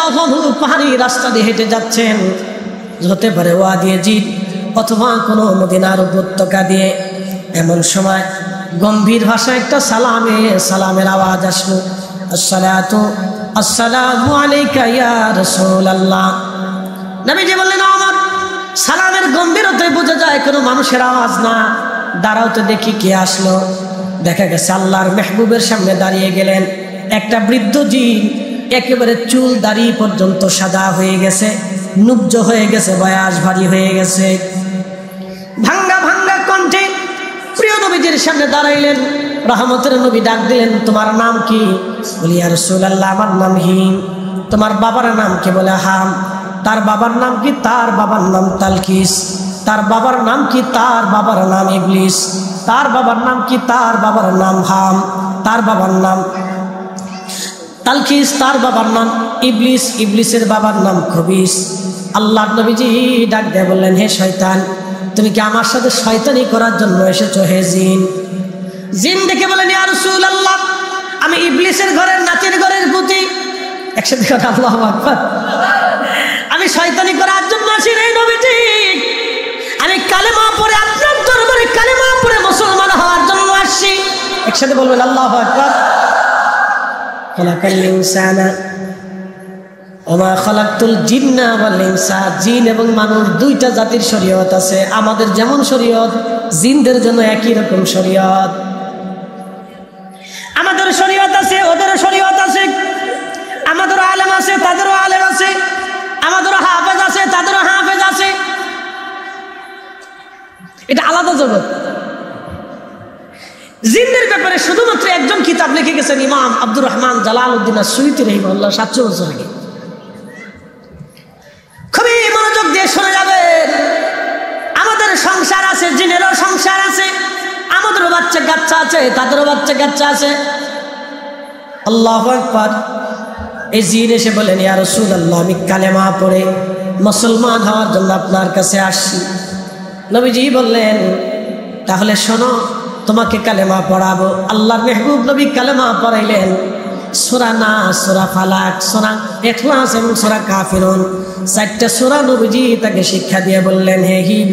রাদিয়াল্লাহু আনহু পাহাড়ি রাস্তা দিয়ে হেঁটে যাচ্ছেন, হতে পারে ওয়াদি জিদ অথবা কোনো মদিনার উপত্যকা দিয়ে। এমন সময় গম্ভীর ভাষায় একটা সালামের আওয়াজ আসলো, আসসালামু আলাইকা ইয়া রাসূলুল্লাহ। নবীজি বললেন, আমার সালামের গম্ভীরতায় বোঝা যায় কোনো মানুষের আওয়াজ না। দাঁড়াও তো দেখি কে আসলো। দেখা গেছে আল্লাহর মেহবুবের সামনে দাঁড়িয়ে গেলেন একটা বৃদ্ধ জিন, একেবারে চুল দাড়ি পর্যন্ত সাদা হয়ে গেছে, নুব্জ হয়ে গেছে, বয়স ভারী হয়ে গেছে। ভাঙ্গা ভাঙ্গা কণ্ঠে প্রিয় নবীজির সামনে দাঁড়াইলেন। রহমতের নবী ডাক দিলেন, তোমার নাম কি? বলি, ইয়া রাসূলুল্লাহ, আমার নাম হিম। তোমার বাবার নাম কি? বলে, হাম। তার বাবার নাম কি? তার বাবার নাম তালকিস। তার বাবার নাম কি? তার বাবার নাম ইবলিস। তার বাবার নাম কি? তার বাবার নাম হাম। তার বাবার নাম তালকিস, তার বাবার নাম ইবলিস, ইবলিসের বাবার নাম খবিস। আল্লাহর নবীজি ডাক দিয়ে বললেন, হে শয়তান, তুমি কি আমার সাথে শয়তানি করার জন্য এসেছো হে জিন? জিন দেখে বলেন, ইয়া রাসূলুল্লাহ, আমি ইবলিসের ঘরের নাতির ঘরের পুতি। একসাথে কথা, আল্লাহু আকবার। আমি শয়তানি করার জন্য আসি রে নবীজি, আমি কালেমা পড়ে আপনার দরবারে কালেমা পড়ে মুসলমান হওয়ার জন্য আসছি। একসাথে বলবেন আল্লাহু আকবার। খালাকাল ইনসানা ওমা খালাকতুল জিন্না ওয়াল ইনসা। জিন এবং মানুষ দুইটা জাতির শরীয়ত আছে। আমাদের যেমন শরীয়ত, জিনদের জন্য একই রকম শরীয়ত। আমাদের শরীয়ত আছে, ওদেরও শরীয়ত আছে। আমাদেরও আলেম আছে, তাদেরও আলেম আছে। আমাদেরও হাফেজ আছে, তাদেরও হাফেজ আছে। এটা আলাদা জগৎ। জিনদের ব্যাপারে শুধুমাত্র একজন কিতাব লিখে গেছেন ইমাম আব্দুর রহমান জালালউদ্দিন আস-সুয়ুতী রাহিমাহুল্লাহ 700 বছর আগে। খুবই মনোযোগ দিয়ে শুনে যাবেন। আমাদের সংসার আছে, জিনেরও সংসার আছে। আমাদেরও বাচ্চা কাচ্চা আছে, তাদেরও বাচ্চা কাচ্চা আছে। আল্লাহু আকবার। এই জিন এসে বলেন, ইয়া রাসূলুল্লাহ, আমি কালেমা পড়ে মুসলমান হওয়ার জন্য আপনার কাছে আসছি। নবীজি বললেন, তাহলে শোনো, তোমাকে কালেমা পড়াবো। আল্লাহর মেহবুব নবী কালেমা পড়াইলেন। সূরা নাস, সূরা ফালাক, সূরা ইখলাস এবং সূরা কাফিরুন, 4টা সূরা নবীজি তাকে শিক্ষা দিয়ে বললেন, হে হিম,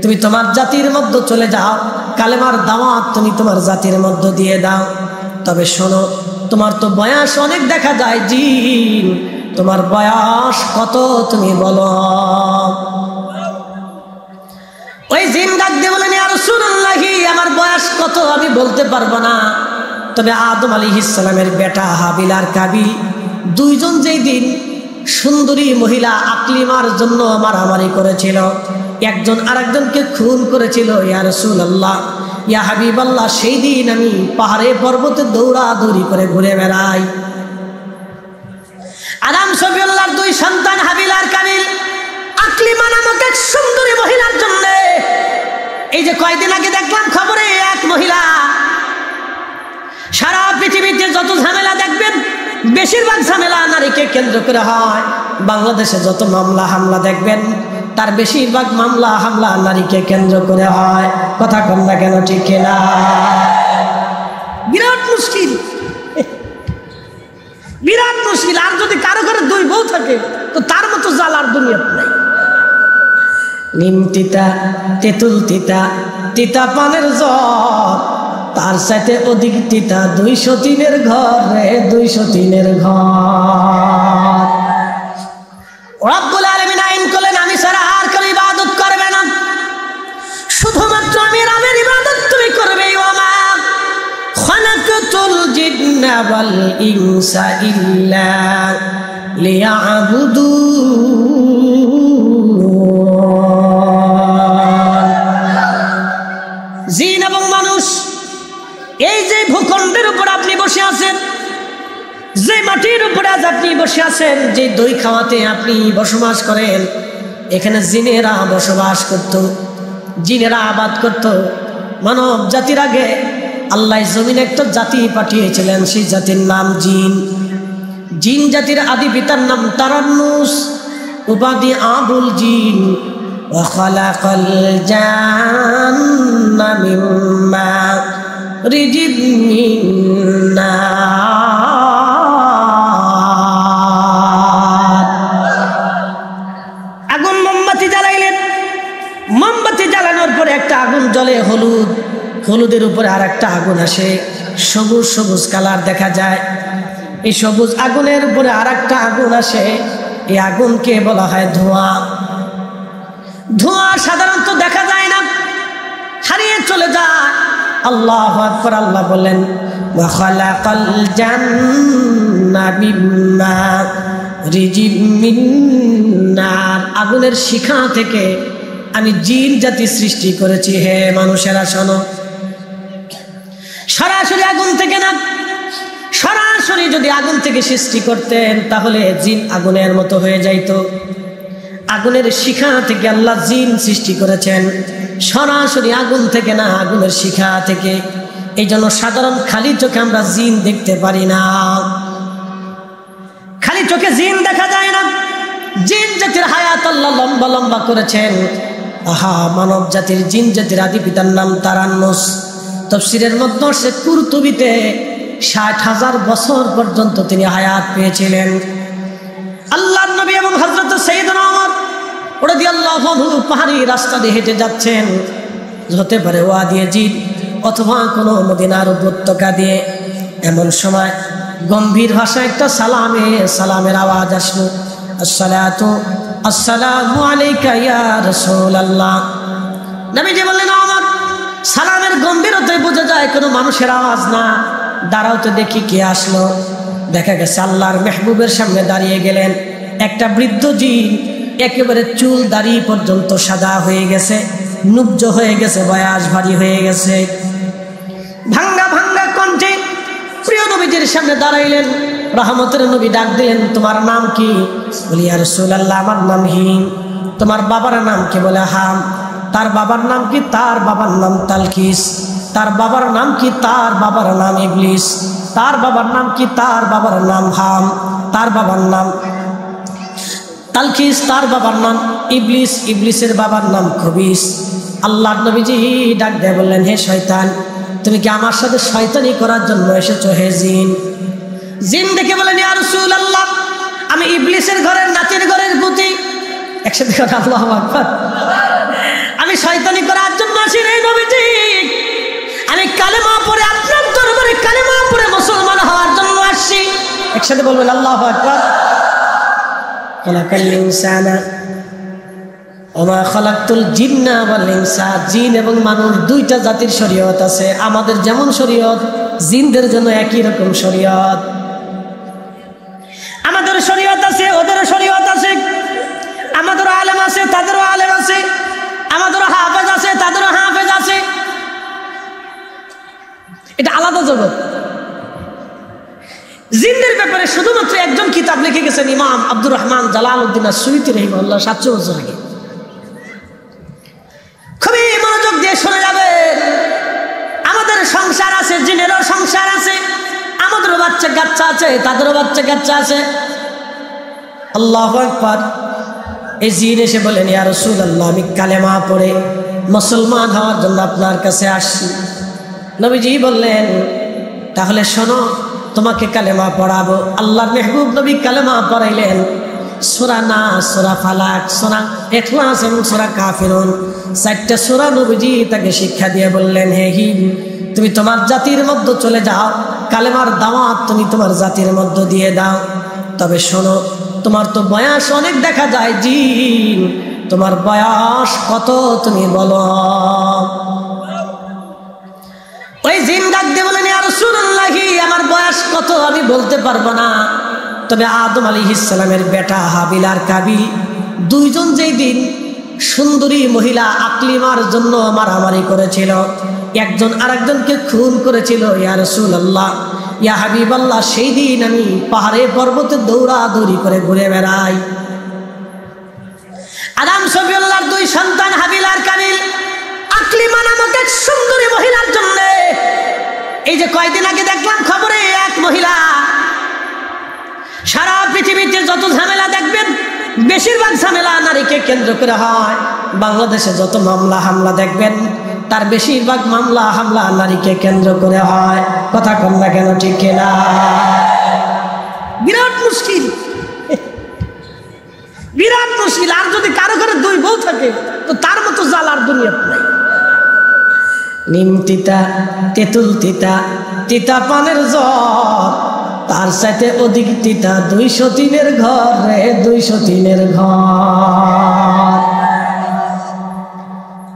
তুমি তোমার জাতির মধ্যে চলে যাও, কালেমার দাওয়াত তুমি তোমার জাতির মধ্যে দিয়ে দাও। তবে শোনো, তোমার তো বয়স অনেক দেখা যায় জিন, তোমার বয়স কত তুমি বলো। ওই জিন ডাক দিয়ে বলেন, ইয়া রাসূলুল্লাহ, আমার বয়স কত আমি বলতে পারবো না। তবে আদম আলাইহিস সালামের বেটা হাবিল আর কাবিল দুইজন যেই দিন সুন্দরী মহিলা আকলিমার জন্য মারামারি করেছিল, একজন আরেকজনকে খুন করেছিল, ইয়া রাসূলুল্লাহ, ইয়া হাবিবাল্লাহ, সেই দিন আমি পাহাড়ে পর্বতে দৌড়াদৌড়ি করে ঘুরে বেড়াই। আদম সফিউল্লাহর 2 সন্তান হাবিল আর কাবিল আকলিমা নামক এক সুন্দরী মহিলার জন্য, এই যে কয়দিন আগে দেখলাম খবরে, এক মহিলা, সারা পৃথিবীতে যত ঝামেলা দেখবেন বেশিরভাগ ঝামেলা নারীকে কেন্দ্র করে হয়। বাংলাদেশে যত মামলা হামলা দেখবেন তার বেশিরভাগ মামলা হামলা নারীকে কেন্দ্র করে হয়। কথা কন না কেন, ঠিক না? বিরাট মুশকিল, বিরাট মুশকিল। আর যদি কারো ঘরে 2 বউ থাকে তো তার মতো জাল আর দুনিয়াতে নাই। নিম তিতা, তেঁতুল তিতা, তিতা পানের জ্বর, তার সাথে অধিক তিতা 203-এর ঘর রে, 203-এর ঘর। রব্বুল আলামিন আইন করলেন, আমি ছাড়া আর কেউ ইবাদত করবে না, শুধুমাত্র আমি রবের ইবাদত তুমি করবে। ওমা খালাকাতুল জিন্না ওয়াল ইনসা ইল্লা লিয়াবুদুন। জিন এবং মানুষ, এই যে ভূখণ্ডের উপর আপনি বসে আছেন, যে মাটির উপরে আজ আপনি বসে আছেন, যে দই খাওয়াতে আপনি বসবাস করেন, এখানে জিনেরা বসবাস করত, জিনেরা আবাদ করত। মানব জাতির আগে আল্লাহ জমিনে একটা জাতি পাঠিয়েছিলেন, সেই জাতির নাম জিন। জিন জাতির আদি পিতার নাম তারান্নুস, উপাধি আবুল জিন। ওয়াখালাকাল জান্না মিন মারিজিম মিন নার। হলুদের উপরে আর একটা আগুন আসে, সবুজ সবুজ কালার দেখা যায়। এই সবুজ আগুনের উপরে আর একটা আগুন আসে, এই আগুনকে বলা হয় ধোঁয়া। ধোঁয়া সাধারণত দেখা যায় না, হারিয়ে চলে যায়। আল্লাহু আকবার। আল্লাহ বলেন ওয়া খালাকাল জান্না মিম্মা রিজিম মিন নার, আগুনের শিখা থেকে আমি জিন জাতি সৃষ্টি করেছি। হে মানুষেরা শোনো, সরাসরি আগুন থেকে না, সরাসরি যদি আগুন থেকে সৃষ্টি করতেন তাহলে জিন আগুনের মতো হয়ে যাইত। আগুনের শিখা থেকে আল্লাহ জিন সৃষ্টি করেছেন, সরাসরি আগুন থেকে না, আগুনের শিখা থেকে। এই জন্য সাধারণ খালি চোখে আমরা জিন দেখতে পারি না, খালি চোখে জিন দেখা যায় না। জিন জাতির হায়াত আল্লাহ লম্বা লম্বা করেছেন। আহা, মানব জাতির জিন জাতির আদি পিতার নাম তারান্নুস। তাফসীরের মধ্যে সে কুরতুবিতে ৬০,০০০ বছর পর্যন্ত তিনি হায়াত পেয়েছিলেন। আল্লাহর নবী এবং হযরত সাইয়েদনা ওমর রাদিয়াল্লাহু আনহু পাহাড়ি রাস্তা দিয়ে হেঁটে যাচ্ছেন, হতে পারে ওয়াদিয়ে জিন অথবা কোনো মদিনার উপত্যকা দিয়ে। এমন সময় গম্ভীর ভাষায় একটা সালামের আওয়াজ আসলো, আসসালামু আলাইকা ইয়া রাসূলুল্লাহ। নবীজি বললেন, ওমর, সালামের গম্ভীরতায় বোঝা যায় কোনো মানুষের আওয়াজ না। দাঁড়াও তো দেখি কে আসলো। দেখা গেছে আল্লাহর মেহবুবের সামনে দাঁড়িয়ে গেলেন একটা বৃদ্ধ জিন, একেবারে চুল দাড়ি পর্যন্ত সাদা হয়ে গেছে, নুব্জ হয়ে গেছে, বয়স ভারী হয়ে গেছে। ভাঙ্গা ভাঙ্গা কণ্ঠে প্রিয় নবীজির সামনে দাঁড়াইলেন। রহমতের নবী ডাক দিলেন, তোমার নাম কি? বলি, ইয়া রাসূলুল্লাহ, আমার নাম হিম। তোমার বাবার নাম কি? বলে, হাম। তার বাবার নাম কি? তার বাবার নাম তালকিস। তার বাবার নাম কি? তার বাবার নাম ইবলিস। তার বাবার নাম কি? তার বাবার নাম হাম। তার বাবার নাম তালকিস, তার বাবার নাম ইবলিস, ইবলিসের বাবার নাম খবিস। আল্লাহর নবীজি ডাক দিয়ে বললেন, হে শয়তান, তুমি কি আমার সাথে শয়তানি করার জন্য এসেছো? হে জিন। জিন দেখে বলেন, ইয়া রাসূলুল্লাহ, আমি ইবলিসের ঘরের নাতির ঘরের পুতি। একসাথে কথা, আল্লাহু আকবার। আমি শয়তানি করার জন্য আসি রে নবীজি, আমি কালেমা পড়ে আপনার দরবারে কালেমা পড়ে মুসলমান হওয়ার জন্য আসছি। একসাথে বলবেন আল্লাহু আকবার। খালাকাল ইনসানা ওমা খালাকতুল জিন্না ওয়াল ইনসা, জিন এবং মানুষ দুইটা জাতির শরীয়ত আছে। আমাদের যেমন শরীয়ত, জিনদের জন্য একই রকম শরীয়ত। আমাদের শরীয়ত আছে, ওদেরও শরীয়ত আছে। আমাদেরও আলেম আছে, তাদেরও আলেম আছে। আমাদেরও হাফেজ আছে, তাদেরও হাফেজ আছে। এটা আলাদা জগৎ। জিনদের ব্যাপারে শুধুমাত্র একজন কিতাব লিখে গেছেন ইমাম আব্দুর রহমান জালালউদ্দিন আস-সুয়ুতী রাহিমাহুল্লাহ ৭০০ বছর আগে। খুবই মনোযোগ দিয়ে শুনে যাবেন। আমাদের সংসার আছে, জিনেরও সংসার আছে। আমাদেরও বাচ্চা কাচ্চা আছে, তাদেরও বাচ্চা কাচ্চা আছে। আল্লাহু আকবার। এই জিন এসে বলেন, ইয়া রাসূলুল্লাহ, আমি কালেমা পড়ে মুসলমান হওয়ার জন্য আপনার কাছে আসছি। নবীজি বললেন, তাহলে শোনো, তোমাকে কালেমা পড়াবো। আল্লাহর মেহবুব নবী কালেমা পড়াইলেন। সূরা নাস, সূরা ফালাক, সূরা ইখলাস এবং সূরা কাফিরুন, ৪টা সূরা নবীজি তাকে শিক্ষা দিয়ে বললেন, হে হিম, তুমি তোমার জাতির মধ্যে চলে যাও, কালেমার দাওয়াত তুমি তোমার জাতির মধ্যে দিয়ে দাও। তবে শোনো, তোমার তো বয়স অনেক দেখা যায় জিন, তোমার বয়স কত তুমি বলো। ওই জিন ডাক দিয়ে বলেন, ইয়া রাসূলুল্লাহ, আমার বয়স কত আমি বলতে পারবো না। তবে আদম আলাইহিস সালামের বেটা হাবিল আর কাবিল দুইজন যেই দিন সুন্দরী মহিলা আকলিমার জন্য মারামারি করেছিল, একজন আরেকজনকে খুন করেছিল, ইয়া রাসূলুল্লাহ, ইয়া হাবিবাল্লাহ, সেই দিন আমি পাহাড়ে পর্বতে দৌড়াদৌড়ি করে ঘুরে বেড়াই। আদম সফিউল্লাহর দুই সন্তান হাবিল আর কাবিল আকলিমা নামক এক সুন্দরী মহিলার জন্য, এই যে কয়দিন আগে দেখলাম খবরে, এক মহিলা, সারা পৃথিবীতে যত ঝামেলা দেখবেন বেশিরভাগ ঝামেলা নারীকে কেন্দ্র করে হয়। বাংলাদেশে যত মামলা হামলা দেখবেন তার বেশিরভাগ মামলা হামলা নারীকে কেন্দ্র করে হয়। কথা কম না কেন, ঠিক কিনা? বিরাট মুশকিল, বিরাট মুশকিল। আর যদি কারো ঘরে দুই বউ থাকে তো তার মতো জ্বালার দুনিয়াতে নাই। নিম তিতা, তেঁতুল তিতা, তিতা পানের জ্বর, তার সাথে অধিক তিতা 203-এর ঘর রে, 203-এর ঘর।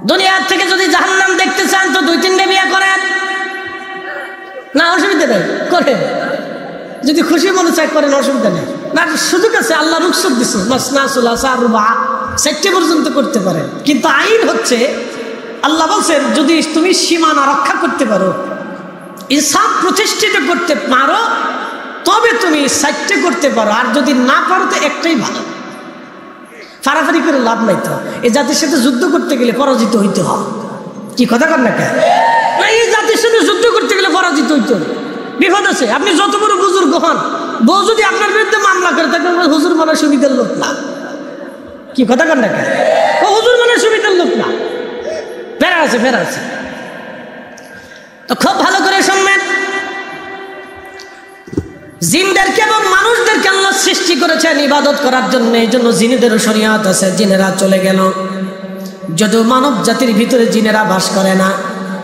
দুনিয়ার থেকে যদি জাহান্নাম দেখতে চান তো 2-3টে বিয়ে করেন, না অসুবিধা নেই, করেন। যদি খুশি মনে চাই করেন, অসুবিধা নেই। না সুযোগ আছে, আল্লাহ রুখসত দিচ্ছে, মাসনা সুলাসা রুবা 4টে পর্যন্ত করতে পারেন। কিন্তু আইন হচ্ছে, আল্লাহ বলছেন যদি তুমি সীমানা রক্ষা করতে পারো, ইনসাফ প্রতিষ্ঠিত করতে পারো, তবে তুমি 4টে করতে পারো, আর যদি না পারো তো একটাই ভালো। ফারাফারি করে লাভ নাই। তো এই জাতির সাথে যুদ্ধ করতে গেলে পরাজিত হইতে হয়। কি কথা কর না কেন? এই জাতির সাথে যুদ্ধ করতে গেলে পরাজিত হইতে হবে, বিপদ আছে। আপনি যত বড় বুজুর্গ হন, বউ যদি আপনার বিরুদ্ধে মামলা করে থাকে, হুজুর মানে সুবিধার লোক না। কি কথা কর না কেন? ও হুজুর মানে সুবিধার লোক না, ফেরা আছে, ফেরা আছে। তো খুব ভালো করে শুনবেন, জিনদেরকে এবং মানুষদেরকে আল্লাহ সৃষ্টি করেছেন ইবাদত করার জন্য। এই জন্য জিনেদেরও শরিয়াত আছে। জিনেরা চলে গেল, যদিও মানব জাতির ভিতরে জিনেরা বাস করে না।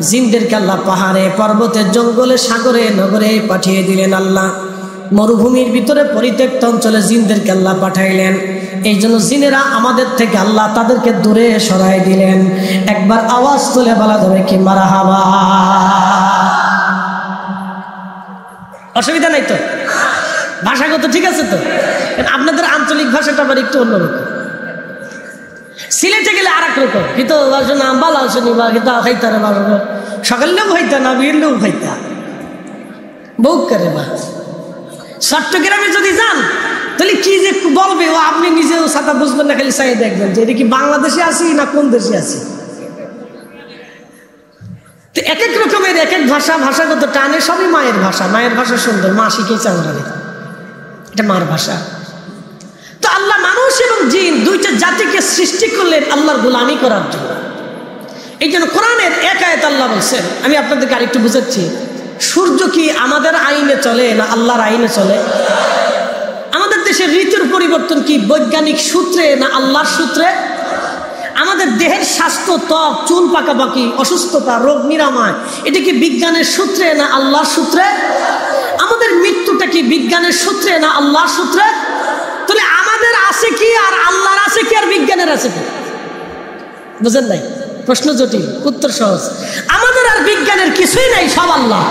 জিনদেরকে আল্লাহ পাহাড়ে, পর্বতে, জঙ্গলে, সাগরে, নগরে পাঠিয়ে দিলেন। আল্লাহ মরুভূমির ভিতরে পরিত্যক্ত অঞ্চলে জিনদেরকে আল্লাহ পাঠাইলেন। এই জন্য জিনেরা আমাদের থেকে আল্লাহ তাদেরকে দূরে সরাই দিলেন। একবার আওয়াজ তুলে বলা যাবে কি মারহাবা? অসুবিধা নাই তো? ভাষাগত ঠিক আছে তো? আপনাদের আঞ্চলিক ভাষাটা আবার একটু অন্যরকম। সিলেটে গেলে আর এক রকম, কিন্তু বালা শুনি বা কিন্তু খাইতারে সকালেও খাইতা না, বিয়েলেও খাইতা বউ করে বা। চট্টগ্রামে যদি যান তাহলে কি যে বলবে, ও আপনি নিজেও সাথে বুঝবেন না, খালি চাই দেখবেন যে এটা কি বাংলাদেশে আছি না কোন দেশে আছি। তো এক এক রকমের এক এক ভাষা, ভাষাগত টানে, সবই মায়ের ভাষা। মায়ের ভাষা সুন্দর, মা শিখেছে আমরা, এটা মার ভাষা। তো আল্লাহ মানুষ এবং জিন 2টা জাতিকে সৃষ্টি করলেন আল্লাহর গোলামি করার জন্য। এই জন্য কোরআনের এক আয়াত আল্লাহ বলছেন, আমি আপনাদেরকে আরেকটু বুঝাচ্ছি। সূর্য কি আমাদের আইনে চলে না আল্লাহর আইনে চলে? আমাদের দেশের ঋতুর পরিবর্তন কি বৈজ্ঞানিক সূত্রে না আল্লাহর সূত্রে? আমাদের দেহের স্বাস্থ্য, ত্বক, চুল পাকাপাকি, অসুস্থতা, রোগ নিরাময়, এটা কি বিজ্ঞানের সূত্রে না আল্লাহর সূত্রে? আমাদের মৃত্যুটা কি বিজ্ঞানের সূত্রে না আল্লাহর সূত্রে? তাহলে আমাদের আছে কি আর আল্লাহর আছে কি আর বিজ্ঞানের আছে কি? বুঝেন নাই? প্রশ্ন জটিল, উত্তর সহজ। আমাদের আর বিজ্ঞানের কিছুই নাই, সব আল্লাহ।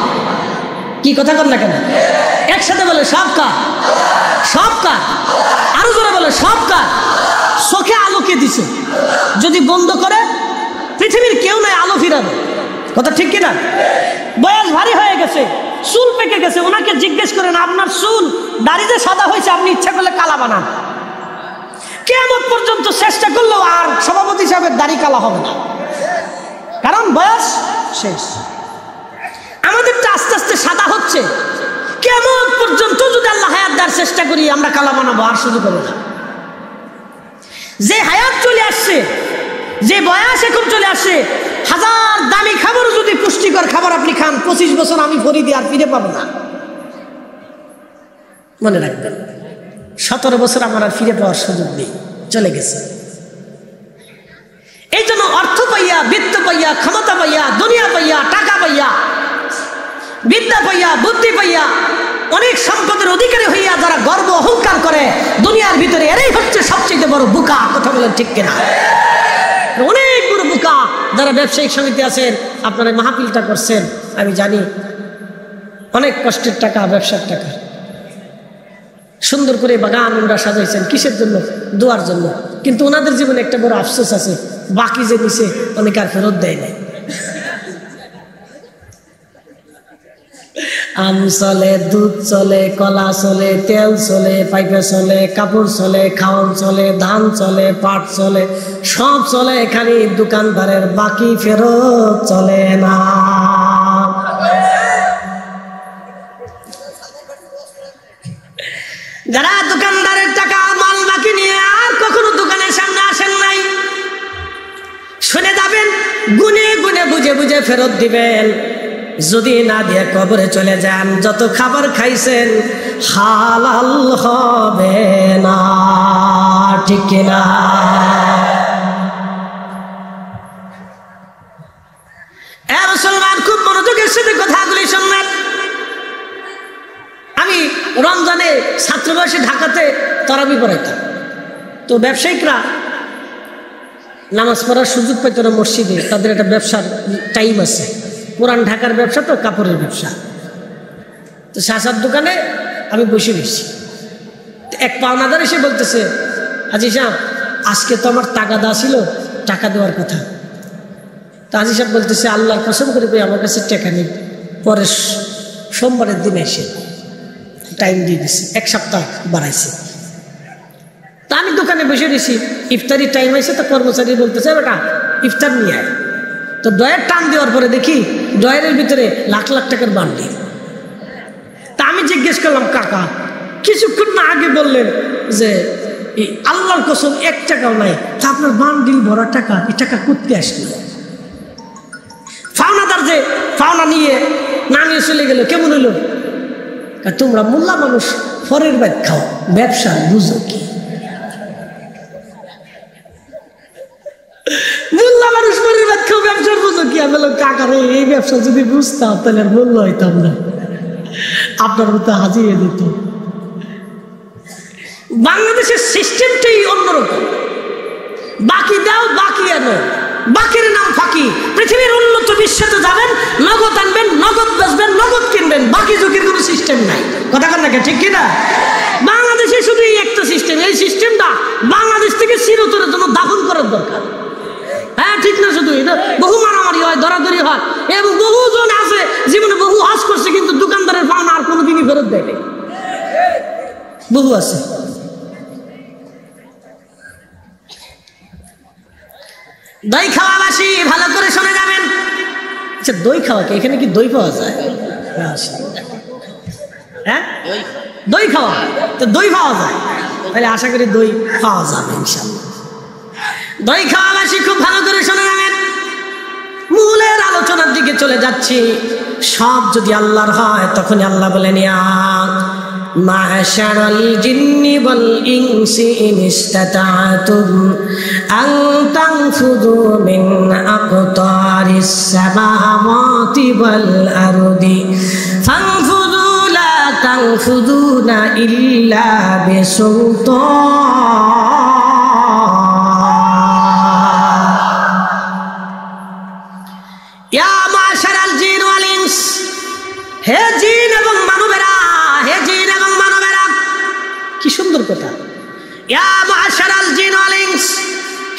কি কথা কর না কেন? একসাথে বলে সব কার, সব কার, আরো জোরে বলে সব কার। চোখে আলোকে দিছে, যদি বন্ধ করে পৃথিবীর কেউ নাই আলো ফিরাবে। কথা ঠিক কিনা? বয়স ভারী হয়ে গেছে, চুল পেকে গেছে, ওনাকে জিজ্ঞেস করেন আপনার চুল দাড়িতে সাদা হয়েছে, আপনি ইচ্ছা করলে কালা বানান। কিয়ামত পর্যন্ত চেষ্টা করলেও আর সভাপতি সাহেবের দাড়ি কালা হবে না, কারণ বয়স শেষ। আমাদেরটা আস্তে আস্তে সাদা হচ্ছে। কিয়ামত পর্যন্ত যদি আল্লাহ হায়াত দেওয়ার চেষ্টা করি, আমরা কালা বানাবো, আর শুরু করবো না। যে হায়াত চলে আসছে, যে বয়স এখন চলে আসছে, হাজার দামি খাবার যদি পুষ্টিকর খাবার আপনি খান, 25 বছর আমি ফরিদি আর ফিরে পাবো না। মনে রাখবেন, 17 বছর আমার আর ফিরে পাওয়ার সুযোগ নেই, চলে গেছে। এই জন্য অর্থ পাইয়া, বৃত্ত পাইয়া, ক্ষমতা পাইয়া, দুনিয়া পাইয়া, টাকা পাইয়া, বিদ্যা পাইয়া, বুদ্ধি পাইয়া, অনেক সম্পদের অধিকারী হইয়া যারা গর্ব অহংকার করে দুনিয়ার ভিতরে, এরাই হচ্ছে সবচেয়ে বড় বোকা। কথা বলেন ঠিক কিনা? অনেক বড় বোকা যারা ব্যবসায়িক সমিতি আছেন, আপনারা মাহফিলটা করছেন, আমি জানি অনেক কষ্টের টাকা, ব্যবসার টাকা। সুন্দর করে বাগান ওরা সাজাইছেন, কিসের জন্য? দোয়ার জন্য। কিন্তু ওনাদের জীবনে একটা বড় আফসোস আছে, বাকি যে নিছে অনেক আর ফেরত দেয় নাই। আম চলে, দুধ চলে, কলা চলে, তেল চলে, পাইপে চলে, কাপড় চলে, খাওয়ান চলে, ধান চলে, পাট চলে, সব চলে, এখানে দোকানদারের বাকি ফেরত চলে না। যারা দোকানদারের টাকা মাল বাকি নিয়ে আর কখনো দোকানের সামনে আসেন নাই, শুনে যাবেন, গুনে গুনে বুঝে বুঝে ফেরত দিবেন। যদি না দিয়ে কবরে চলে যান, যত খাবার খাইছেন হালাল হবে না, ঠিক কিনা? এ রাসূল মসজিদে কথাগুলি শুনবেন। আমি রমজানে ছাত্র বয়সে ঢাকাতে তারাবি পড়াইতাম। তো ব্যবসায়িকরা নামাজ পড়ার সুযোগ পাইত না মসজিদে, তাদের একটা ব্যবসার টাইম আছে। পুরান ঢাকার ব্যবসা তো কাপড়ের ব্যবসা। তো শাসার দোকানে আমি বসে রয়েছি। এক পাওনাদার এসে বলতেছে, হাজী সাহেব আজকে তো আমার টাকা দেওয়া ছিল, টাকা দেওয়ার কথা। তো হাজী সাহেব বলতেছে, আল্লাহর কসম করে পেয়ে আমার কাছে টাকা নেই, পরে সোমবারের দিনে এসে টাইম দিয়ে দিচ্ছে, 1 সপ্তাহ বাড়াইছে। তা আমি দোকানে বসে রয়েছি, ইফতারি টাইম হয়েছে। তো কর্মচারী বলতেছে, বেটা ইফতার নিয়ে আয়। তো ডয়ের টান দেওয়ার পরে দেখি ডয়ের ভিতরে লাখ লাখ টাকার বান্ডিল। তা আমি জিজ্ঞেস করলাম, কাকা কিছুক্ষণ না আগে বললেন যে এই আল্লাহর কসম 1 টাকাও নাই, তা আপনার বান্ডিল ভরা টাকা, এই টাকা করতে আসলো? ফাওনাদার যে ফাওনা নিয়ে না নিয়ে চলে গেল, কেমন হইল? তোমরা মোল্লা মানুষ ফরের বাইক খাও, ব্যবসা বুঝো কি? মোল্লা মানুষ ফরের বাইক খাও, ব্যবসা বুঝো কি? আমি বললাম, কাকারে এই ব্যবসা যদি বুঝতাম তাহলে আর মূল্য হইতাম না, আপনার মতো হাজিয়ে দিত। বাংলাদেশের সিস্টেমটাই অন্যরকম। বাকি দাও, বাকি আনো, বাকির নাম ফাঁকি। পৃথিবীর উন্নত বিশ্বতে যাবেন, নগদ আনবেন, নগদ বেচবেন, নগদ কিনবেন, বাকি ঝুঁকির কোনো সিস্টেম নাই। কথা কন না, ঠিক কিনা? বাংলাদেশে শুধু এই একটা সিস্টেম। এই সিস্টেমটা বাংলাদেশ থেকে চিরতরের জন্য দাফন করার দরকার। হ্যাঁ ঠিক না? শুধু এটা বহু মারামারি হয়, দরাদরি হয়, এবং বহু জন আছে জীবনে বহু হজ করছে কিন্তু দোকানদারের পাওনা আর কোনোদিনই ফেরত দেয়নি। বহু আছে। দই খাওয়াবাসী ভালো করে শুনে যাবেন। আচ্ছা, দই খাওয়া কি? এখানে কি দই পাওয়া যায়? হ্যাঁ, দই খাওয়া তো দই পাওয়া যায়, তাহলে আশা করি দই পাওয়া যাবে ইনশাআল্লাহ। দই খাওয়াবাসী খুব ভালো করে শুনে যাবেন। মূলের আলোচনার দিকে চলে যাচ্ছি। সব যদি আল্লাহর হয় তখনই আল্লাহ বলেন, ইয়া মাশারাল জিন্নি ওয়াল ইনসি ইন ইসতাতাতুম আন তানফুযু মিন আকতারিস সামাওয়াতি ওয়াল আরদি ফানফুযু লা তানফুযুনা ইল্লা বিসুলতান। ইয়া মাশারাল জিন ওয়াল ইনস, হে জিন এবং মানবেরা, হে জিন এবং মানবেরা। কি সুন্দর কথা! ইয়া মাশারাল জিন ওয়াল ইনস,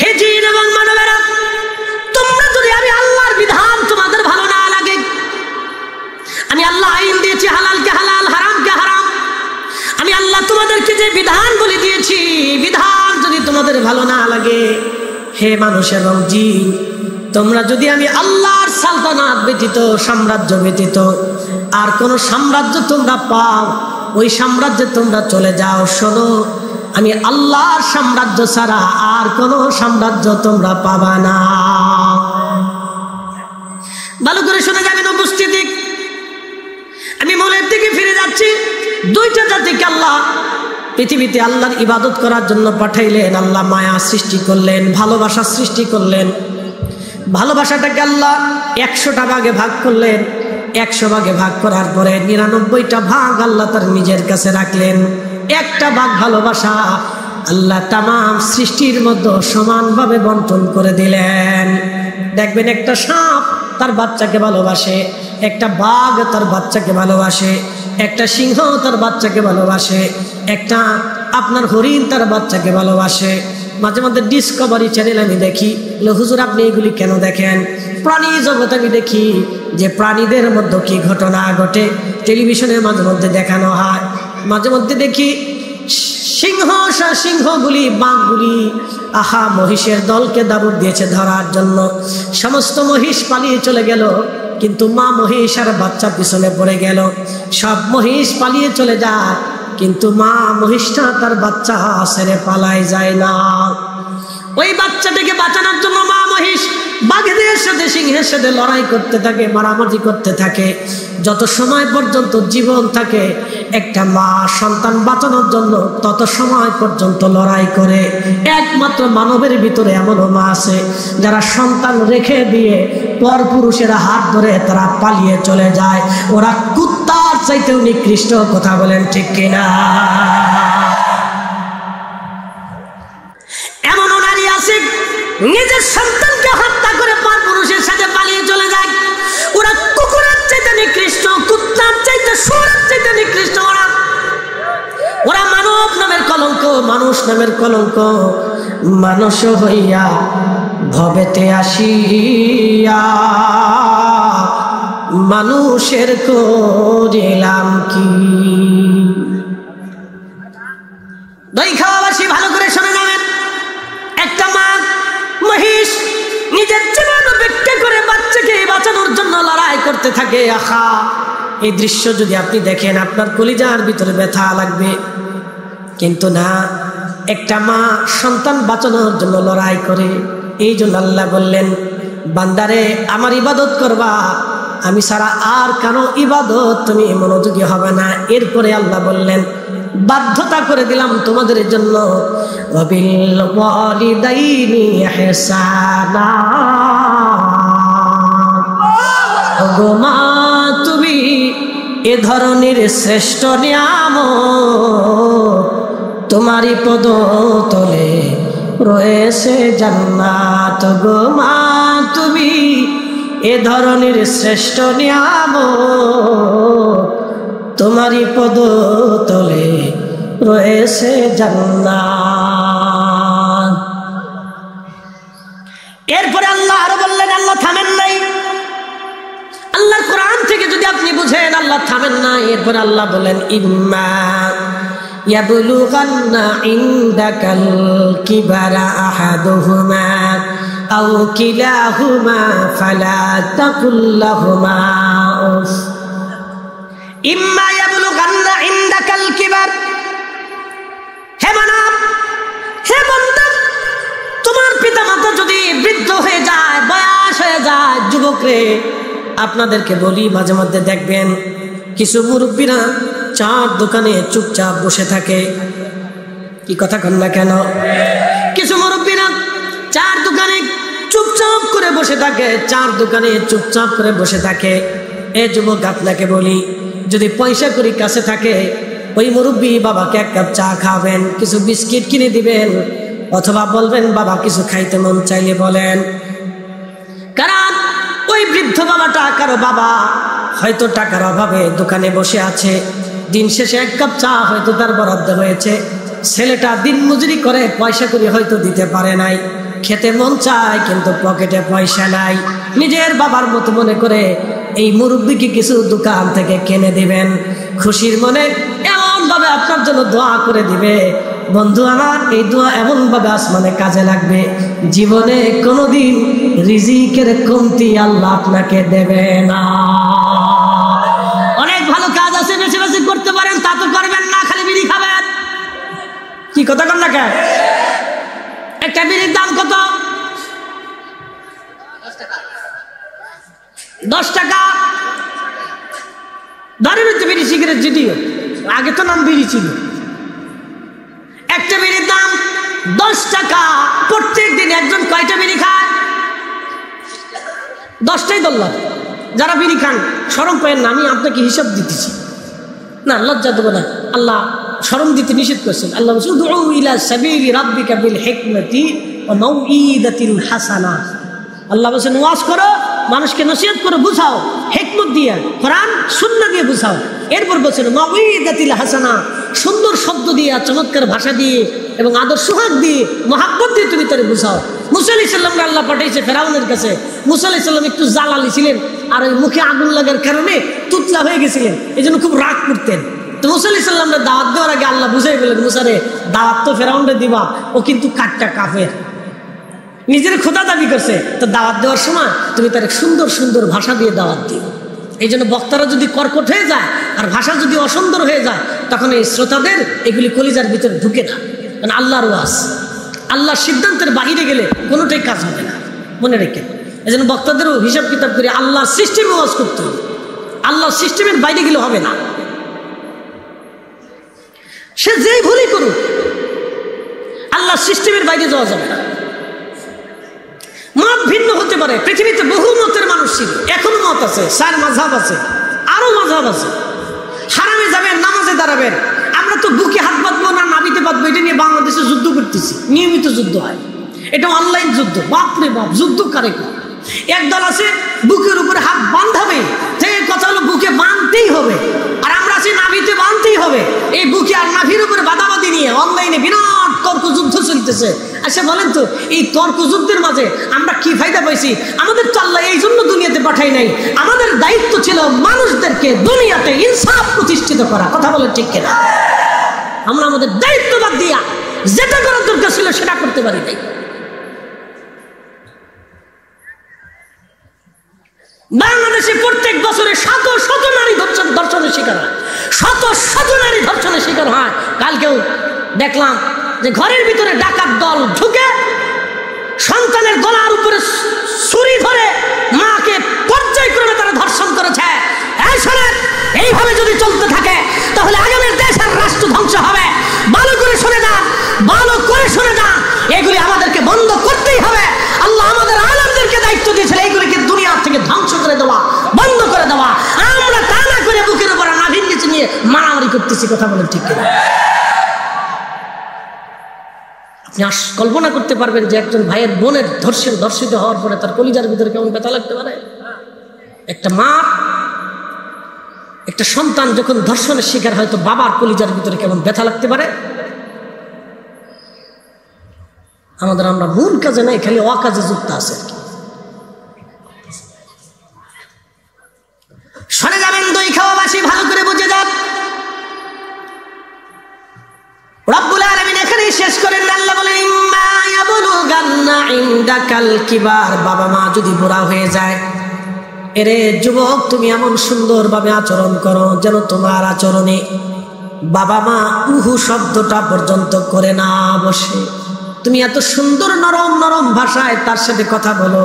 হে জিন এবং মানবেরা, তোমরা যদি আমি আল্লাহর বিধান তোমাদের ভালো না লাগে, আমি আল্লাহ আইন দিয়েছি হালালকে হালাল, হারামকে হারাম, আমি আল্লাহ তোমাদেরকে যে বিধান বলে দিয়েছি, বিধান যদি তোমাদের ভালো না লাগে, হে মানুষ এবং জিন, তোমরা যদি আমি আল্লাহর সালতানাত ব্যতীত, সাম্রাজ্য ব্যতীত আর কোন সাম্রাজ্য তোমরা পাও, ওই সাম্রাজ্যে তোমরা চলে যাও। শোনো, আমি আল্লাহর সাম্রাজ্য ছাড়া আর কোন সাম্রাজ্য তোমরা পাবা না। ভালো করে শুনে যাবেন উপস্থিতি। আমি মূলের দিকে ফিরে যাচ্ছি। 2টা জাতিকে আল্লাহ পৃথিবীতে আল্লাহর ইবাদত করার জন্য পাঠাইলেন। আল্লাহ মায়া সৃষ্টি করলেন, ভালোবাসা সৃষ্টি করলেন। ভালোবাসাটাকে আল্লাহ 100টা ভাগে ভাগ করলেন। 100 ভাগে ভাগ করার পরে 99টা ভাগ আল্লাহ তার নিজের কাছে রাখলেন। একটা ভাগ ভালোবাসা আল্লাহ তামাম সৃষ্টির মধ্যে সমানভাবে বন্টন করে দিলেন। দেখবেন একটা সাপ তার বাচ্চাকে ভালোবাসে, একটা বাঘ তার বাচ্চাকে ভালোবাসে, একটা সিংহ তার বাচ্চাকে ভালোবাসে, একটা আপনার হরিণ তার বাচ্চাকে ভালোবাসে। মাঝে মধ্যে ডিসকভারি চ্যানেল আমি দেখি, হুজুর আপনি এগুলি কেন দেখেন? প্রাণী জগৎ আমি দেখি যে প্রাণীদের মধ্যে কি ঘটনা ঘটে, টেলিভিশনের মাঝে মধ্যে দেখানো হয়। মাঝে মধ্যে দেখি সিংহগুলি, বাঘগুলি, আহা মহিষের দলকে দাবুর দিয়েছে ধরার জন্য। সমস্ত মহিষ পালিয়ে চলে গেল, কিন্তু মা মহিষ আর বাচ্চা পিছনে পড়ে গেল। সব মহিষ পালিয়ে চলে যায়, কিন্তু মা মহিষটা তার বাচ্চা ছেড়ে পালায় যায় না। ওই বাচ্চাটাকে বাঁচানোর জন্য মা মহিষ বাঘেদের সাথে সিংহের সাথে লড়াই করতে থাকে, মারামারি করতে থাকে। যত সময় পর্যন্ত জীবন থাকে একটা মা সন্তান বাঁচানোর জন্য তত সময় পর্যন্ত লড়াই করে। একমাত্র মানবের ভিতরে এমনও মা আছে যারা সন্তান রেখে দিয়ে পরপুরুষেরা হাত ধরে তারা পালিয়ে চলে যায়। ওরা কুত্তার চাইতেও নিকৃষ্ট। কথা বলেন ঠিক কিনা? এমন নারী আছে নিজের সন্তানকে হত্যা করে পরপুরুষের সাথে পালিয়ে চলে যায়। ওরা কুকুরের চাইতে নিকৃষ্ট, কুত্তার চাইতে শুয়োরের চাইতে নিকৃষ্ট। ওরা মানব নামের কলঙ্ক, মানুষ নামের কলঙ্ক। মানুষ হইয়া ভবেতে আসিয়া মানুষের করিলাম কি। দই খাওয়াবাসী ভালো করে শুনে নেবেন। একটা মা মহিষ নিজের জীবন উপেক্ষা করে বাচ্চাকে বাঁচানোর জন্য লড়াই করতে থাকে। আহা, এই দৃশ্য যদি আপনি দেখেন আপনার কলিজার ভিতরে ব্যথা লাগবে। কিন্তু না, একটা মা সন্তান বাঁচানোর জন্য লড়াই করে। এই জন্য আল্লাহ বললেন, বান্দারে আমার ইবাদত করবা, আমি ছাড়া আর কারো ইবাদত তুমি মনোযোগী হবে না। এরপরে আল্লাহ বললেন, বাধ্যতা করে দিলাম তোমাদের জন্য, ওয়াবিল ওয়ালিদাইনি ইহসানা। ওগো মা, তুমি এ ধরনের শ্রেষ্ঠ নিয়ামত, তোমারই পদতলে রয়েছে জান্নাত। গো মা, তুমি এ ধরনের শ্রেষ্ঠ নিয়ামত, তোমারই পদতলে রয়েছে জান্নাত। এরপরে আল্লাহ আরো বললেন, আল্লাহ থামেন নাই। আল্লাহর কোরআন থেকে যদি আপনি বুঝেন আল্লাহ থামেন নাই। এরপরে আল্লাহ বলেন, ইম্মা ইয়াবলুগান্না ইনদাকাল কিবারা আহাদুহুমা আও কিলাহুমা ফালা তাকুল লাহুমা উফ। ইম্মা ইয়াবলুগান্না ইনদাকাল কিবার, হে মানব, হে বান্দা, তোমার পিতামাতা যদি বৃদ্ধ হয়ে যায়, বয়স হয়ে যায়, যুবক রে, আপনাদেরকে বলি মাঝে মধ্যে দেখবেন কিছু মুরব্বীরা চার দোকানে চুপচাপ বসে থাকে। কি কথা কন না কেন? কিছু মুরব্বীরা চার দোকানে চুপচাপ করে বসে থাকে, চার দোকানে চুপচাপ করে বসে থাকে। এ যুবক, আপনাকে বলি, যদি পয়সা করি কাছে থাকে, ওই মুরব্বী বাবাকে এক কাপ চা খাবেন, কিছু বিস্কিট কিনে দিবেন, অথবা বলবেন বাবা কিছু খাইতে মন চাইলে বলেন। কারণ ওই বৃদ্ধ বাবাটা কারো বাবা হয়তো টাকার অভাবে দোকানে বসে আছে, দিন শেষে এক কাপ চা হয়তো তার বরাদ্দ হয়েছে, ছেলেটা দিন মজুরি করে পয়সা করে হয়তো দিতে পারে নাই, খেতে মন চায় কিন্তু পকেটে পয়সা নাই। নিজের বাবার মতো মনে করে এই মুরব্বীকে কিছু দোকান থেকে কিনে দিবেন, খুশির মনে এমন ভাবে আপনার জন্য দোয়া করে দিবে, বন্ধু আমার এই দোয়া এমন ভাবে আসমানে কাজে লাগবে, জীবনে কোনোদিন রিজিকের কমতি আল্লাহ আপনাকে দেবে না। অনেক ভালো কাজ আছে, বেশি বেশি করতে পারেন, তা তো করবেন না, খালি বিড়ি খাবেন। কি কথা কন না কেন? একটা বিড়ির দাম কত? 10 টাকা। ধরে নিতে বিড়ি সিগারেট যদিও আগে তো নাম বিড়ি ছিল। একটা বিড়ির দাম 10 টাকা। প্রত্যেক দিন একজন কয়টা বিড়ি খায়? 10টাই ধরলাম। যারা বিড়ি খান শরম পেয়েন না, আমি আপনাকে হিসাব দিতেছি না, লজ্জা দেবো না। আল্লাহ শরম দিতে নিষেধ করছেন। আল্লাহ বলছেন, উদউ ইলা সাবিলি রাব্বিকা বিল হিকমাতি ওয়া মাউইদাতিল হাসানা। আল্লাহ বলছেন, ওয়াজ করো, মানুষকে নসিহত করে বুঝাও, হিকমত দিয়ে, কোরআন সুন্নাহ দিয়ে বুঝাও। এরপর বলছেন মাউইদাতিল হাসানা, সুন্দর শব্দ দিয়ে, চমৎকার ভাষা দিয়ে এবং আদর সোহাগ দিয়ে, মহাব্বত দিয়ে তুমি তারে বুঝাও। মুসা আলাইহিস সালামকে আল্লাহ পাঠিয়েছে ফেরাউনের কাছে। মুসা আলাইহিস সালাম একটু জালালি ছিলেন, আর ওই মুখে আগুন লাগার কারণে তুতলা হয়ে গেছিলেন, এই জন্য খুব রাগ করতেন। তো মুসা আলাইহিস সালামকে দাওয়াত দেওয়ার আগে আল্লাহ বুঝাই বলেন, মুসারে দাওয়াত তো ফেরাউনরে দিবা, ও কিন্তু কাটটা কাফের, নিজের খোদা দাবি করছে, তো দাওয়াত দেওয়ার সময় তুমি তার সুন্দর সুন্দর ভাষা দিয়ে দাওয়াত দিও। এই জন্য বক্তারা যদি কর্কট হয়ে যায় আর ভাষা যদি অসুন্দর হয়ে যায়, তখন এই শ্রোতাদের এগুলি কলিজার ভিতরে ঢুকে না, কারণ আল্লাহর ওয়াজ। আল্লাহর সিদ্ধান্তের বাহিরে গেলে কোনোটাই কাজ হবে না, মনে রেখে। এই জন্য বক্তাদেরও হিসাব কিতাব করে আল্লাহর সিস্টেমে ওয়াজ করতে হবে, আল্লাহর সিস্টেমের বাইরে গেলে হবে না। সে যেই ভুলই করুক, আল্লাহর সিস্টেমের বাইরে যাওয়া যাবে না। মত ভিন্ন হতে পারে, পৃথিবীতে বহু মতের মানুষ ছিল, এখনো মত আছে, 4 মাযহাব আছে, আরো মাযহাব আছে। হারামে যাবেন, নামাজে দাঁড়াবেন, আমরা তো বুকে হাত বাঁধবো না নাবিতে বাঁধবো, এটা নিয়ে বাংলাদেশে যুদ্ধ করতেছি, নিয়মিত যুদ্ধ হয়, এটা অনলাইন যুদ্ধ। বাপরে বাপ, যুদ্ধ কারে? একদল আছে বুকের উপরে হাত বাঁধাবে, কথা হলো বুকে বাঁধতেই হবে, আর আমরা আছি নাভিতে বাঁধতেই হবে। এই বুকে আর নাভির উপরে বাঁধাবাঁধি নিয়ে অনলাইনে বিরাট তর্ক যুদ্ধ চলতেছে। আচ্ছা বলেন তো, এই তর্ক যুদ্ধের মাঝে আমরা কি ফায়দা পাইছি? আমাদের তো আল্লাহ এই জন্য দুনিয়াতে পাঠাই নাই, আমাদের দায়িত্ব ছিল মানুষদেরকে দুনিয়াতে ইনসাফ প্রতিষ্ঠিত করা। কথা বলেন ঠিক কিনা? আমরা আমাদের দায়িত্ব বাদ দিয়া যেটা করার দরকার ছিল সেটা করতে পারি নাই। বাংলাদেশে প্রত্যেক বছরে শত শত নারী ধর্ষণের শিকার হয়, শত শত নারী ধর্ষণের শিকার হয়। কালকেও দেখলাম যে ঘরের ভিতরে ডাকাত দল ঢুকে সন্তানের গলার উপরে ছুরি ধরে মাকে পর্যায়ক্রমে তারা ধর্ষণ করেছে। এইভাবে যদি চলতে থাকে তাহলে আগামী দেশ আর রাষ্ট্র ধ্বংস হবে। ভালো করে শুনে যান, ভালো করে শুনে যান, এগুলি আমাদেরকে বন্ধ করতেই হবে। আল্লাহ আমাদের আলেমদেরকে দায়িত্ব দিয়েছিল এইগুলিকে দুনিয়া থেকে ধ্বংস করে দেওয়া, বন্ধ করে দেওয়া। আমরা তা না করে বুকের উপরে নাভির নিচে নিয়ে মারামারি করতেছি। কথা বলেন ঠিক কিনা? আপনি কল্পনা করতে পারবেন যে একজন ভাইয়ের বোনের ধর্ষিত হওয়ার পরে তার কলিজার ভিতরে কেমন ব্যথা লাগতে পারে? একটা মা, একটা সন্তান যখন ধর্ষণের শিকার হয় তো বাবার কলিজার ভিতরে কেমন ব্যথা লাগতে পারে? আমরা মূল কাজে নাই, খালি অকাজে যুক্ত আছে। শুনে যাবেন, দই খাওয়াবাসী ভালো করে বুঝে যান, রব্বুল আলামিন এখানেই শেষ করেন। আল্লাহ বলেন, ইম্মা ইয়াবলুগান্না ইনদাকাল কিবার, বাবা মা যদি বুড়া হয়ে যায়, এরে যুবক তুমি এমন সুন্দরভাবে আচরণ করো যেন তোমার আচরণে বাবা মা উহু শব্দটা পর্যন্ত করে না বসে। তুমি এত সুন্দর নরম নরম ভাষায় তার সাথে কথা বলো,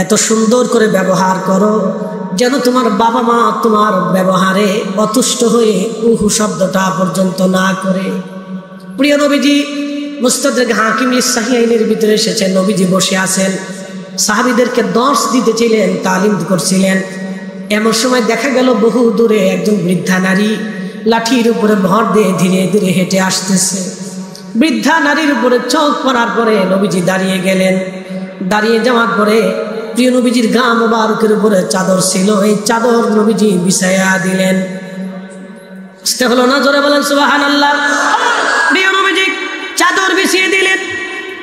এত সুন্দর করে ব্যবহার করো যেন তোমার বাবা মা তোমার ব্যবহারে অতুষ্ট হয়ে উহু শব্দটা পর্যন্ত না করে। প্রিয় নবীজি মুস্তাদরাক হাকিম সাহিহাইনের ভিতরে এসেছে, নবীজি বসে আছেন, সাহাবীদেরকে দর্শ দিতেছিলেন, তালিম করছিলেন। এমন সময় দেখা গেল বহু দূরে একজন বৃদ্ধা নারী লাঠির উপরে ভর দিয়ে ধীরে ধীরে হেঁটে আসতেছে। বৃদ্ধা নারীর উপরে চোখ পড়ার পরে নবীজি দাঁড়িয়ে গেলেন। দাঁড়িয়ে যাওয়ার পরে প্রিয় নবীজির গা মোবারকের উপরে চাদর ছিল, এই চাদর নবীজি বিছায়া দিলেন। আসতে হলো না, জোরে বলেন সুবহানাল্লাহ। প্রিয় নবীজি চাদর বিছিয়ে দিলেন।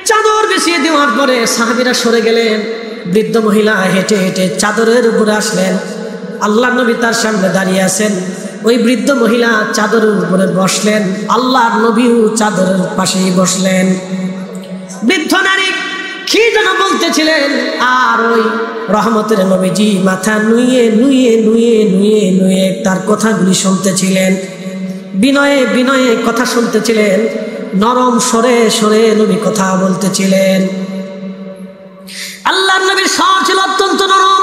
চাদর বিছিয়ে দেওয়ার পরে সাহাবীরা সরে গেলেন। বৃদ্ধ মহিলা হেঁটে হেঁটে চাদরের উপরে আসলেন। আল্লাহ নবী তার সামনে দাঁড়িয়ে আছেন। ওই বৃদ্ধ মহিলা চাদরের উপরে বসলেন, আল্লাহর নবীও চাদরের পাশেই বসলেন। বৃদ্ধ নারী কি যেন বলতেছিলেন, আর ওই রহমতের নবীজি মাথা নুয়ে নুয়ে নুয়ে নুয়ে নুয়ে তার কথাগুলি শুনতেছিলেন, বিনয়ে বিনয়ে কথা শুনতেছিলেন, নরম সরে সরে নবী কথা বলতেছিলেন। আল্লাহর নবীর স্বর ছিল অত্যন্ত নরম,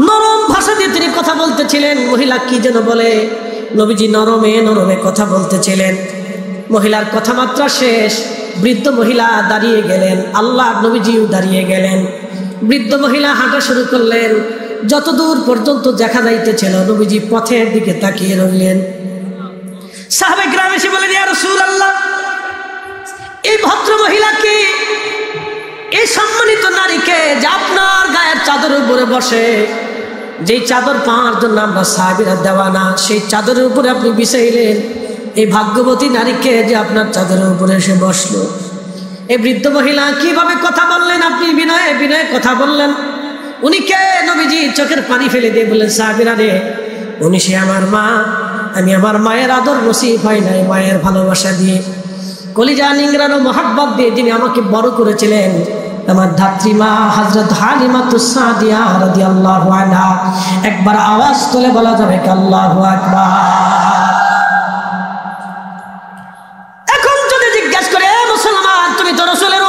নরম ভাষা দিয়ে তিনি কথা বলতেছিলেন। মহিলা কি যেন বলে, নবীজি নরমে নরমে কথা বলতেছিলেন। মহিলার কথাবার্তা শেষ, বৃদ্ধ মহিলা দাঁড়িয়ে গেলেন, আল্লাহর নবীজিও দাঁড়িয়ে গেলেন। বৃদ্ধ মহিলা হাঁটা শুরু করলেন। যতদূর পর্যন্ত দেখা যাইতেছিল নবীজি পথের দিকে তাকিয়ে রইলেন। সাহাবে কিরাম এসে বলেন, ইয়া রাসূলুল্লাহ, এই ভদ্র মহিলাকে, এই সম্মানিত নারীকে যে আপনার গায়ের চাদরের উপরে বসে, যেই চাদর পাওয়ার জন্য আমরা সাহাবীরা দেওয়ানা, সেই চাদরের উপরে আপনি বিছাইলেন, এই ভাগ্যবতী নারীকে যে আপনার চাদরের উপরে এসে বসলো। এই বৃদ্ধ মহিলা কিভাবে কথা বললেন, আপনি বিনয়ে বিনয়ে কথা বললেন। উনি কে? নবীজি চোখের পানি ফেলে দিয়ে বললেন, সাহাবীরা রে, উনি সে আমার মা। আমি আমার মায়ের আদর নসিব হয় নাই, মায়ের ভালোবাসা দিয়ে, কলিজা নিংড়ানো মহাব্বত দিয়ে যিনি আমাকে বড় করেছিলেন, আমার ধাত্রীমা হযরত হালিমাতুস সাদিয়া রাদিয়াল্লাহু আনহা। একবার আওয়াজ তুলে বলা যাবে কি আল্লাহু আকবার? এখন যদি জিজ্ঞাসা করে, মুসলমান তুমি তো রাসূলের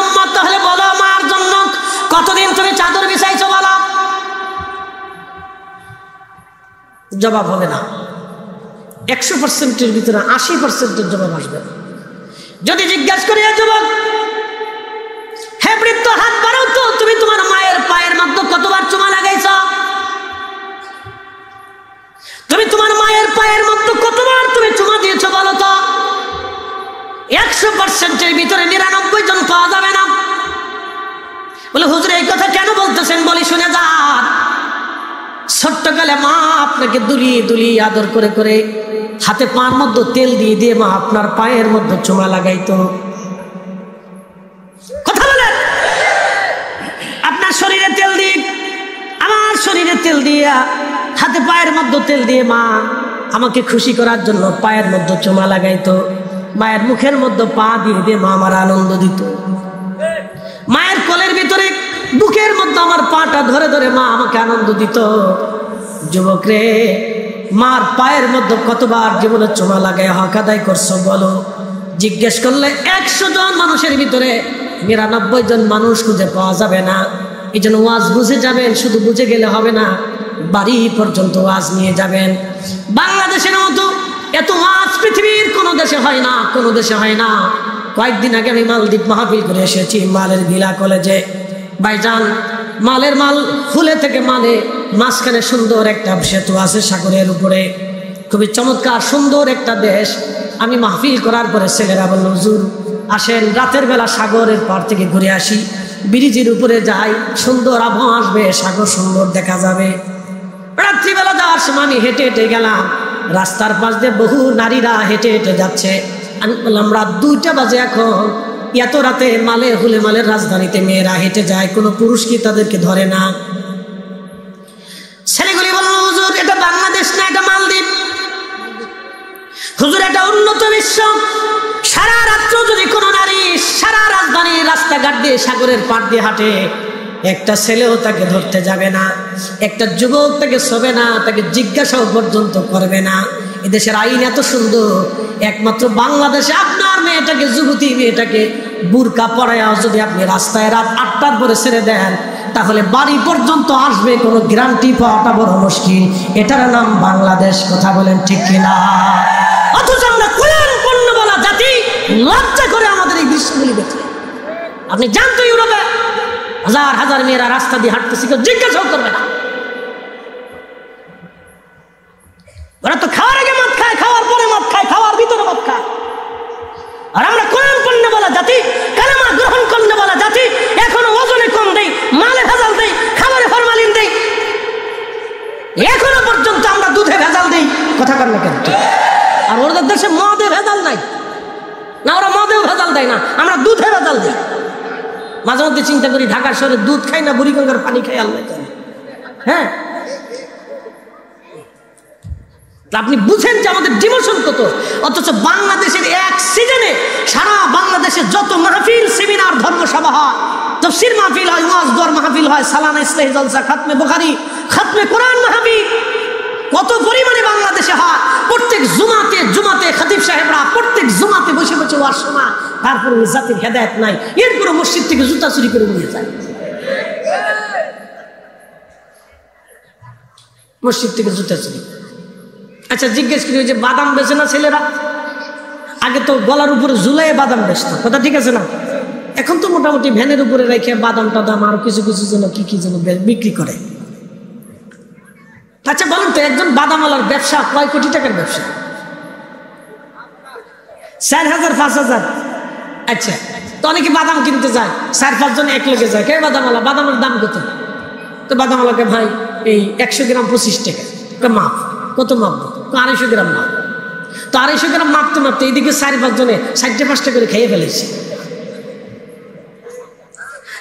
চাদর বিছাইছো বলো, জবাব হবে না। 100%-এর ভিতরে 80%-এর জবাব আসবে। যদি জিজ্ঞাসা করি যুবক, হে বৃদ্ধ, হাত বাড়াও তো, তুমি তোমার মায়ের পায়ের মধ্যে কতবার চুমা লাগাইছ? তুমি তোমার মায়ের পায়ের মধ্যে কতবার তুমি চুমা দিয়েছো বলো তো? 100%-এর ভিতরে 99 জন পাওয়া যাবে না। বলে হুজুর এই কথা কেন বলতেছেন? বলি শুনে যান। ছোট্টকালে মা আপনাকে দুলিয়ে দুলিয়ে আদর করে করে হাতে পার মধ্যে তেল দিয়ে দিয়ে মা আপনার পায়ের মধ্যে চুমা লাগাইতো। কথা বলেন। আপনার শরীরে তেল দিয়ে, আমার শরীরে তেল দিয়া, হাতে পায়ের মধ্যে তেল দিয়ে মা আমাকে খুশি করার জন্য পায়ের মধ্যে চুমা লাগাইতো। মায়ের মুখের মধ্যে পা দিয়ে দিয়ে মা আমার আনন্দ দিত। মায়ের কোলের ভিতরে বুকের মধ্যে আমার পাটা ধরে ধরে মা আমাকে আনন্দ দিত। যুবক রে, মার পায়ের মধ্যে কতবার জীবনে চুমা লাগায় হক আদায় করছো বলো? জিজ্ঞেস করলে 100 জন মানুষের ভিতরে 99 জন মানুষ খুঁজে পাওয়া যাবে না। এই জন্য ওয়াজ বুঝে যাবেন, শুধু বুঝে গেলে হবে না, বাড়ি পর্যন্ত ওয়াজ নিয়ে যাবেন। বাংলাদেশের মতো এত ওয়াজ পৃথিবীর কোনো দেশে হয় না, কোনো দেশে হয় না। কয়েকদিন আগে আমি মালদ্বীপ মাহফিল করে এসেছি, মালের ভিলা কলেজে। ভাইজান, মালের মাল ফুলে থেকে মানে মাঝখানে সুন্দর একটা সেতু আছে সাগরের উপরে, খুবই চমৎকার সুন্দর একটা দেশ। আমি মাহফিল করার পরে ছেলেরা বলল, হুজুর আসেন রাতের বেলা সাগরের পার থেকে ঘুরে আসি, ব্রিজের উপরে যাই, সুন্দর আবহাওয়া আসবে, সাগর সুন্দর দেখা যাবে। রাত্রিবেলা যাওয়ার সময় আমি হেঁটে হেঁটে গেলাম, রাস্তার পাশ দিয়ে বহু নারীরা হেঁটে হেঁটে যাচ্ছে। আমি বললাম রাত 2টা বাজে, এখন এত রাতে মালে হুলে মালের রাজধানীতে মেয়েরা হেঁটে যায়, কোনো পুরুষ কি তাদেরকে ধরে না? ছেলেগুলি বলল, হুজুর এটা বাংলাদেশ না, এটা মালদ্বীপ। হুজুর এটা উন্নত বিশ্ব। সারা রাত্র যদি কোনো নারী সারা রাজধানীর রাস্তাঘাট দিয়ে সাগরের পাড় দিয়ে হাঁটে, একটা ছেলেও তাকে ধরতে যাবে না, একটা যুবক তাকে ছবে না, তাকে জিজ্ঞাসাও পর্যন্ত করবে না। এদেশের আইন এত সুন্দর, একমাত্র বাংলাদেশে আপনার মেয়েটাকে, যুবতী মেয়েটাকে বুরকা পরায়া যদি আপনি রাস্তায় রাত 8টার পরে ছেড়ে দেন, তাহলে বাড়ি পর্যন্ত আসবে, কোনো গ্যারান্টি পাওয়াটা বড় মুশকিল। এটার নাম বাংলাদেশ। কথা বলেন ঠিক কিনা? অথচ আমরা কোরআন পণ্য বলা জাতি লজ্জা করে আমাদের এই দৃশ্যগুলি দেখে। আপনি জানতো ইউরোপে হাজার হাজার মেয়েরা রাস্তা দিয়ে হাঁটতেছে, কেউ জিজ্ঞাসাও করবে না। ওরা তো খাওয়ার আগে মদ খায়, খাওয়ার পরে মদ খায়, খাওয়ার ভিতরে মদ খায়। আর আমরা কোরআন পণ্য বলা জাতি, কালেমা গ্রহণ করতে বলা জাতি, এখনো ওজনে কম দেই, মালে ভেজাল দেই, খাবারে ফরমালিন দেই, এখনো পর্যন্ত আমরা দুধে ভেজাল দেই। কথা বল না কেন? আর ওদের দেশে মদে ভেজাল নাই না, ওরা মদেও ভেজাল দেয় না, আমরা দুধে ভেজাল দিই। মাঝে মধ্যে চিন্তা করি, ঢাকার শহরে দুধ খাই না বুড়িগঙ্গার পানি খাই, আল্লাহ জানে। হ্যাঁ, আপনি বুঝেন যে আমাদের ডিমোশন কত। অথচ বাংলাদেশের এক সিজনে সারা বাংলাদেশে যত মাহফিল, সেমিনার, ধর্মসভা হয়, তাফসীর মাহফিল হয়, ওয়াজ দোয়ার মাহফিল হয়, সালানা, ইসলাহি জলসা, খাতমে বুখারী, খাতমে কোরআন মাহফিল কত পরিমাণে বাংলাদেশে হয়। প্রত্যেক জুমাতে জুমাতে খতিব সাহেবরা প্রত্যেক জুমাতে বসে বসে ওয়াজ শোনা, তারপরে জাতির হেদায়েত নাই, এরপরে মসজিদ থেকে জুতা চুরি করে নিয়ে যায়, মসজিদ থেকে জুতা চুরি। আচ্ছা জিজ্ঞেস করি, ওই যে বাদাম বেচে না ছেলেরা, আগে তো গলার উপরে ঝুলাই বাদাম বেচতো, কথা ঠিক আছে না? এখন তো মোটামুটি ভ্যানের উপরে রেখে বাদাম টাদাম আরো কিছু কিছু যেন কি কি যেন বিক্রি করে। আচ্ছা বলুন তো, একজন বাদামওয়ালার ব্যবসা কয় কোটি টাকার ব্যবসা? 4,000 5,000। আচ্ছা, তো অনেকে বাদাম কিনতে যায়, 4-5 জন এক লেগে যায়। কে বাদামওয়ালা? বাদামের দাম কত? তো বাদামওয়ালাকে, ভাই এই 100 গ্রাম 25 টাকা। মাপ কত? মাপ 250 গ্রাম মাপ। তো 250 গ্রাম মাপতে মাপতে এইদিকে 4-5 জনে 4-5টা করে খেয়ে ফেলেছে।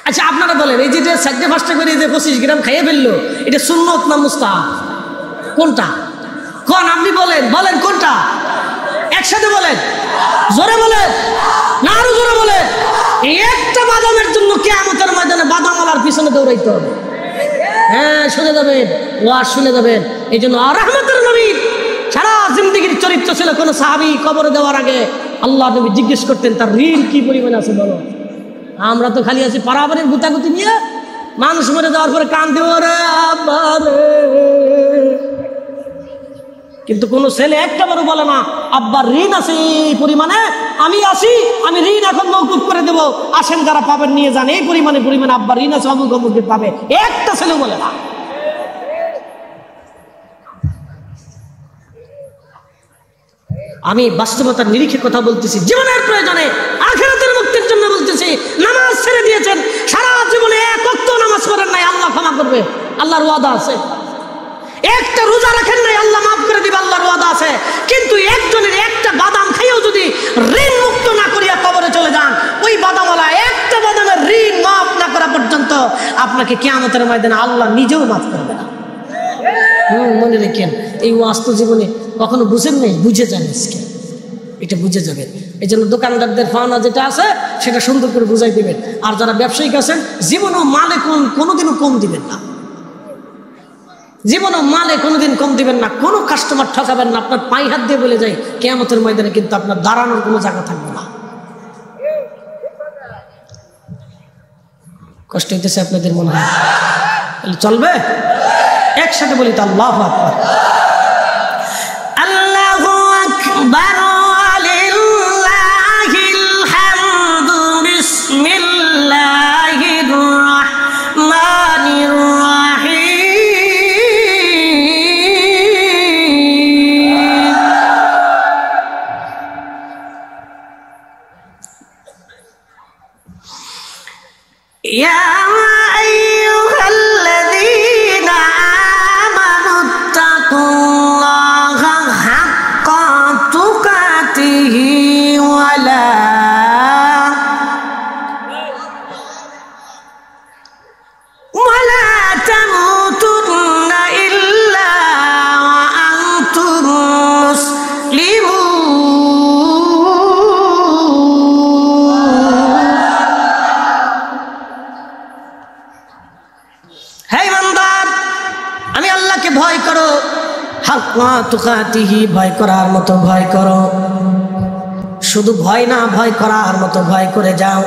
আচ্ছা আপনারা বলেন, এই যে 4-5টা করে যে 25 গ্রাম খাইয়ে ফেললো, এটা সুন্নত না মুস্তাহাব? কোনটা কোন? আপনি বলেন, বলেন কোনটা? একসাথে বলেন, জোরে বলেন না, আরো জোরে বলেন। এই একটা বাদামের জন্য কিয়ামতের ময়দানে বাদামওয়ালার পিছনে দৌড়াইতে হবে। হ্যাঁ, শুনে যাবেন, ওয়াজ শুনে যাবেন। এই জন্য রহমতের নবী সারা জিন্দেগির চরিত্র ছিল, কোন সাহাবী কবরে দেওয়ার আগে আল্লাহ নবী জিজ্ঞেস করতেন তার ঋণ কি পরিমাণ আছে বলো। আমরা তো খালি আছি পারাবারের গুতাগুতি নিয়ে, মানুষ মরে যাওয়ার পরে কান্দে ওরে আব্বা রে, কিন্তু কোন ছেলে একটাবারও বলে না আব্বার ঋণ আছে এই পরিমাণে, আমি আসি, আমি ঋণ এখন মওকুফ করে দেব, আসেন যারা পাবেন নিয়ে যান, এই পরিমাণে আব্বার ঋণ আছে, অমুক অমুকে পাবে, একটা ছেলে বলে না। আমি বাস্তবতার নিরিখে কথা বলতেছি, জীবনের প্রয়োজনে আখিরাতের মুক্তির জন্য বলতেছি। নামাজ ছেড়ে দিয়েছেন, সারা জীবনে এক ওয়াক্ত নামাজ পড়েন নাই, আল্লাহ ক্ষমা করবে, আল্লাহর ওয়াদা আছে। একটা রোজা রাখেন নাই, আল্লাহ মাফ করে দিবে, আল্লাহর ওয়াদা আছে। কিন্তু একজনের একটা বাদাম খাইও যদি ঋণ মুক্ত না করিয়া কবরে চলে যান, ওই বাদামওয়ালা একটা বাদামের ঋণ মাফ না করা পর্যন্ত আপনাকে কিয়ামতের ময়দানে আল্লাহ নিজেও মাফ করবে না। মনে রেখেন, এই ওয়াস্তু জীবনে কখনো বুঝেন নেই, বুঝে যান আজকে, এটা বুঝে যাবেন। এই জন্য দোকানদারদের পাওনা যেটা আছে সেটা সুন্দর করে বুঝাই দিবেন। আর যারা ব্যবসায়িক আছেন, জীবনও মালে কোনোদিনও কম দিবেন না, জীবনও মালে কোনোদিন কম দিবেন না, কোনো কাস্টমার ঠকাবেন না। আপনার পায়ে হাত দিয়ে বলে যায় কিয়ামতের ময়দানে কিন্তু আপনার দাঁড়ানোর কোনো জায়গা থাকবে না। কষ্ট হইতেছে আপনাদের মনে হয়? চলবে? একসাথে বলি তো আল্লাহু আকবার, আল্লাহু আকবার, লিল্লাহিল হামদু, বিসমিল্লাহির রাহমানির রাহিম। ইয়া ভয় করো, হাক্কা তুকাতিহি, ভয় করার মতো ভয় করো, শুধু ভয় না, ভয় করার মতো ভয় করে যাও।